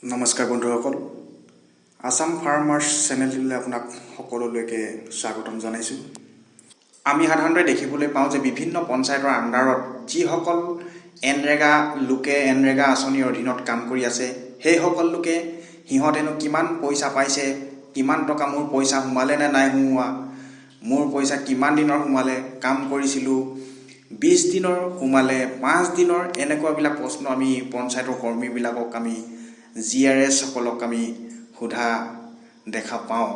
নমস্কাৰ বন্ধুসকল, আসাম ফাৰ্মাৰ্ছ চেনেললৈ আপোনাক সকলোলৈকে স্বাগতম জনাইছোঁ। আমি সাধাৰণতে দেখিবলৈ পাওঁ যে বিভিন্ন পঞ্চায়তৰ আণ্ডাৰত যিসকল এনৰেগা লোকে এনৰেগা আঁচনিৰ অধীনত কাম কৰি আছে, সেইসকল লোকে সিহঁতেনো কিমান পইচা পাইছে, কিমান টকা মোৰ পইচা সোমালে নে নাই সোমোৱা, মোৰ পইচা কিমান দিনৰ সোমালে, কাম কৰিছিলোঁ 20 দিনৰ সোমালে 5 দিনৰ, এনেকুৱাবিলাক প্ৰশ্ন আমি পঞ্চায়তৰ কৰ্মীবিলাকক আমি GRS সকলক আমি সোধা দেখা পাওঁ।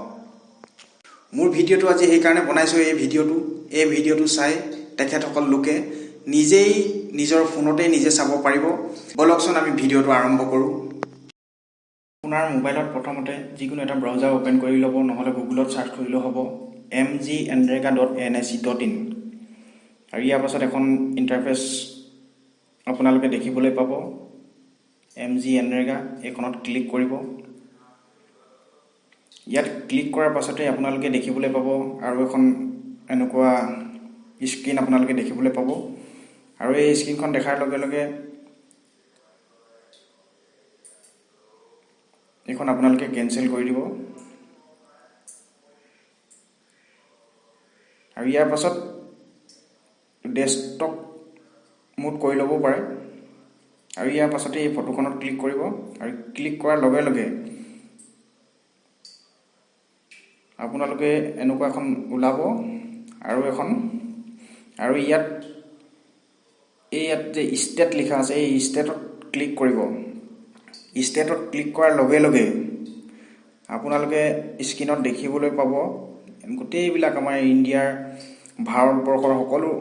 মোৰ ভিডিঅ'টো আজি সেইকাৰণে বনাইছোঁ। এই ভিডিঅ'টো চাই তেখেতসকল লোকে নিজেই নিজৰ ফোনতেই নিজে চাব পাৰিব। বলকচোন আমি ভিডিঅ'টো আৰম্ভ কৰোঁ। আপোনাৰ মোবাইলত প্ৰথমতে যিকোনো এটা ব্ৰাউজাৰ অ'পেন কৰি ল'ব, নহ'লে গুগলত চাৰ্চ কৰিলেও হ'ব mgnrega.nic.in, আৰু ইয়াৰ পাছত এখন ইণ্টাৰফেচ আপোনালোকে দেখিবলৈ পাব। mgnrega এইখনত ক্লিক কৰিব। ইয়াত ক্লিক কৰাৰ পাছতে আপোনালোকে দেখিবলৈ পাব আৰু এখন এনেকুৱা স্ক্ৰীন আপোনালোকে দেখিবলৈ পাব, আৰু এই স্ক্ৰীনখন দেখাৰ লগে লগে এইখন আপোনালোকে কেনচেল কৰি দিব। আৰু ইয়াৰ পাছত ডেস্কটপ মোড কৰি ল'ব পাৰে, আৰু ইয়াৰ পাছতে এই ফটোখনত ক্লিক কৰিব, আৰু ক্লিক কৰাৰ লগে লগে আপোনালোকে এনেকুৱা এখন ওলাব, আৰু ইয়াত যে ষ্টেট লিখা আছে, এই ষ্টেটত ক্লিক কৰিব। ষ্টেটত ক্লিক কৰাৰ লগে লগে আপোনালোকে স্ক্ৰীনত দেখিবলৈ পাব গোটেইবিলাক আমাৰ ইণ্ডিয়াৰ, ভাৰতবৰ্ষৰ সকলো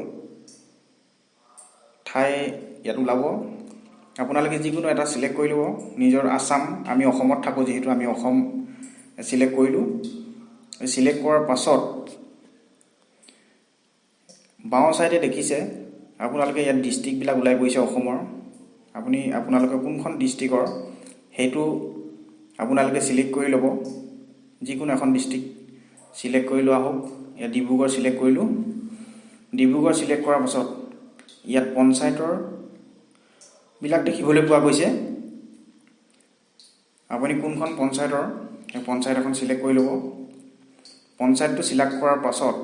ঠাই ইয়াত ওলাব। আপোনালোকে যিকোনো এটা চিলেক্ট কৰি ল'ব। নিজৰ আসাম, আমি অসমত থাকোঁ যিহেতু আমি অসম চিলেক্ট কৰিলোঁ। চিলেক্ট কৰাৰ পাছত বাওঁ চাইডে দেখিছে আপোনালোকে ইয়াত ডিষ্ট্ৰিক্টবিলাক ওলাই পৰিছে অসমৰ। আপোনালোকে কোনখন ডিষ্ট্ৰিক্টৰ সেইটো আপোনালোকে চিলেক্ট কৰি ল'ব। যিকোনো এখন ডিষ্ট্ৰিক্ট চিলেক্ট কৰি লোৱা হওক। ইয়াত ডিব্ৰুগড় চিলেক্ট কৰিলোঁ। ডিব্ৰুগড় চিলেক্ট কৰাৰ পাছত ইয়াত পঞ্চায়তৰ বিলাক দেখিবলৈ পোৱা গৈছে। আপুনি কোনখন পঞ্চায়তৰ, সেই পঞ্চায়ত এখন চিলেক্ট কৰি ল'ব। পঞ্চায়তটো চিলেক্ট কৰাৰ পাছত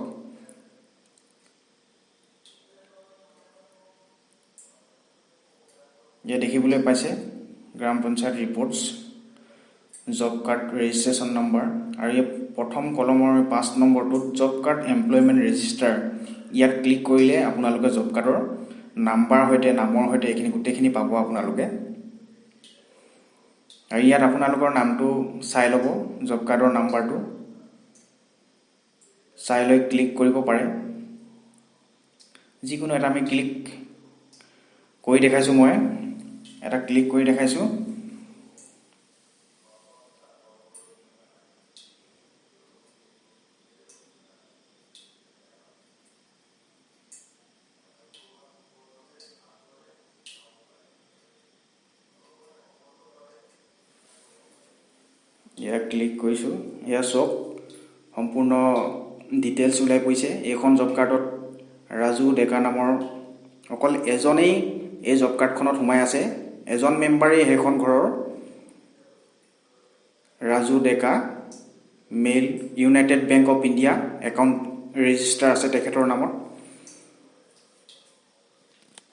ইয়াত দেখিবলৈ পাইছে Gram Panchayat reports, job card registration number, আৰু ইয়াত প্ৰথম কলমৰ 5 নম্বৰটোত জব কাৰ্ড এমপ্লয়মেণ্ট ৰেজিষ্টাৰ, ইয়াত ক্লিক কৰিলে আপোনালোকে জব কাৰ্ডৰ নাম্বাৰ সৈতে, নামৰ সৈতে এইখিনি গোটেইখিনি পাব আপোনালোকে। আৰু ইয়াত আপোনালোকৰ নামটো চাই ল'ব, জব কাৰ্ডৰ নাম্বাৰটো চাই লৈ ক্লিক কৰিব পাৰে। যিকোনো এটা আমি ক্লিক কৰি দেখাইছোঁ, মই এটা ক্লিক কৰি দেখাইছোঁ। ইয়াত ক্লিক কৰিছোঁ। এয়া চব সম্পূৰ্ণ ডিটেইলছ ওলাই পৰিছে। এইখন জব কাৰ্ডত ৰাজু ডেকা নামৰ অকল এজনেই এই জব কাৰ্ডখনত সোমাই আছে, এজন মেম্বাৰেই সেইখন ঘৰৰ। Raju Deka, male, United Bank of India account register আছে তেখেতৰ নামত।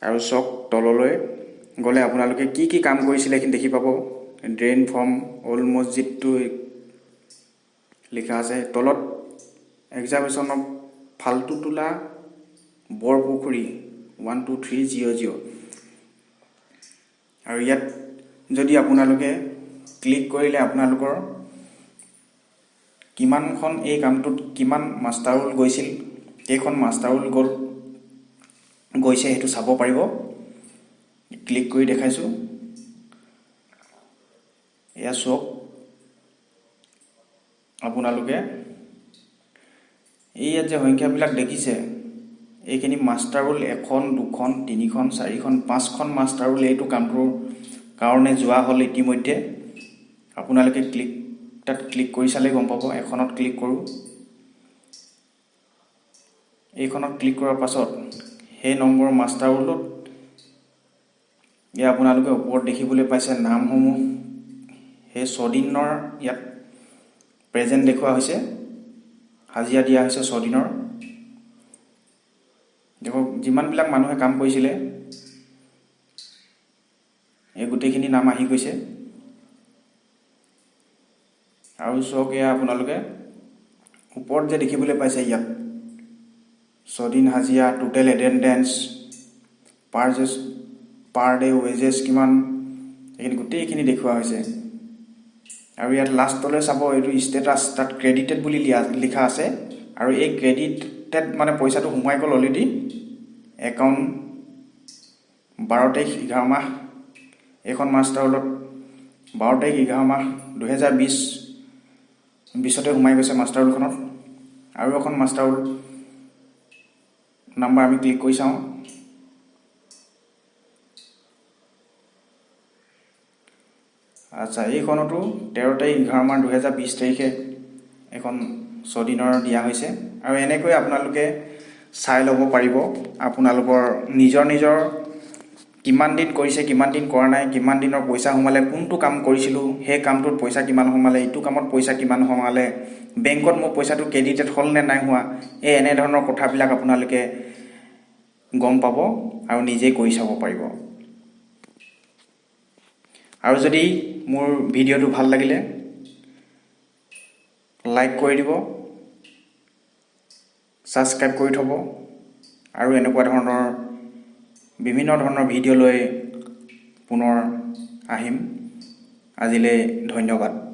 আৰু চক তললৈ গ'লে আপোনালোকে কি কি কাম কৰিছিলে এইখিনি দেখি পাব। ড্ৰেইন ফৰ্ম, অল মছজিদটো লিখা আছে। তলত এক্সামিনেশ্যন অফ ফাল্টুটোলা বৰপুখুৰী 12300। আৰু ইয়াত যদি আপোনালোকে ক্লিক কৰিলে আপোনালোকৰ কিমানখন এই কামটোত কিমান মাষ্টাৰ ৰোল গৈছিল, কেইখন মাষ্টাৰ ৰোল গৈছে সেইটো চাব পাৰিব। ক্লিক কৰি দেখাইছোঁ। এয়া চক আপোনালোকে এই ইয়াত যে সংখ্যাবিলাক দেখিছে, এইখিনি মাষ্টাৰ ৰোল 1, 2, 3, 4, 5খন মাষ্টাৰ ৰোল এইটো কামটোৰ কাৰণে যোৱা হ'ল ইতিমধ্যে। আপোনালোকে তাত ক্লিক কৰি চালে গম পাব। এখনত ক্লিক কৰোঁ। এইখনত ক্লিক কৰাৰ পাছত সেই নম্বৰ মাষ্টাৰ ৰোলত আপোনালোকে ওপৰত দেখিবলৈ পাইছে নামসমূহ সেই 6 দিনৰ ইয়াত প্ৰেজেণ্ট দেখুওৱা হৈছে, হাজিৰা দিয়া হৈছে 6 দিনৰ। দেখক যিমানবিলাক মানুহে কাম কৰিছিলে এই গোটেইখিনি নাম আহি গৈছে। আৰু চাওক এয়া আপোনালোকে ওপৰত যে দেখিবলৈ পাইছে ইয়াত 6 দিন হাজিৰা, total attendance, per day wages কিমান, এইখিনি গোটেইখিনি দেখুওৱা হৈছে। আৰু ইয়াত লাষ্টলৈ চাব এইটো ষ্টেটাছ, তাত ক্ৰেডিটেড বুলি লিখা আছে। আৰু এই ক্ৰেডিটেড মানে পইচাটো সোমাই গ'ল অলৰেডি একাউণ্ট 12 তাৰিখ 11 মাহ। এইখন মাষ্টাৰ ৰোলত 12 তাৰিখ 11 মাহ 2020 সোমাই গৈছে মাষ্টাৰ ৰোলখনত। আৰু এখন মাষ্টাৰ ৰোল নাম্বাৰ আমি ক্লিক কৰি চাওঁ। আচ্ছা, এইখনতো 13 তাৰিখ 11 মাহ 2020 তাৰিখে এখন 6 দিনৰ দিয়া হৈছে। আৰু এনেকৈ আপোনালোকে চাই ল'ব পাৰিব আপোনালোকৰ নিজৰ কিমান দিন কৰিছে, কিমান দিন কৰা নাই, কিমান দিনৰ পইচা সোমালে, কোনটো কাম কৰিছিলোঁ সেই কামটোত পইচা কিমান সোমালে, ইটো কামত পইচা কিমান সোমালে, বেংকত মোৰ পইচাটো ক্ৰেডিটেড হ'ল নে নাই হোৱা, এই এনেধৰণৰ কথাবিলাক আপোনালোকে গম পাব আৰু নিজেই কৰি চাব পাৰিব। আৰু যদি মোৰ ভিডিঅ'টো ভাল লাগিলে লাইক কৰি দিব, ছাবস্ক্ৰাইব কৰি থ'ব। আৰু এনেকুৱা ধৰণৰ বিভিন্ন ধৰণৰ ভিডিঅ' লৈ পুনৰ আহিম। আজিলৈ ধন্যবাদ।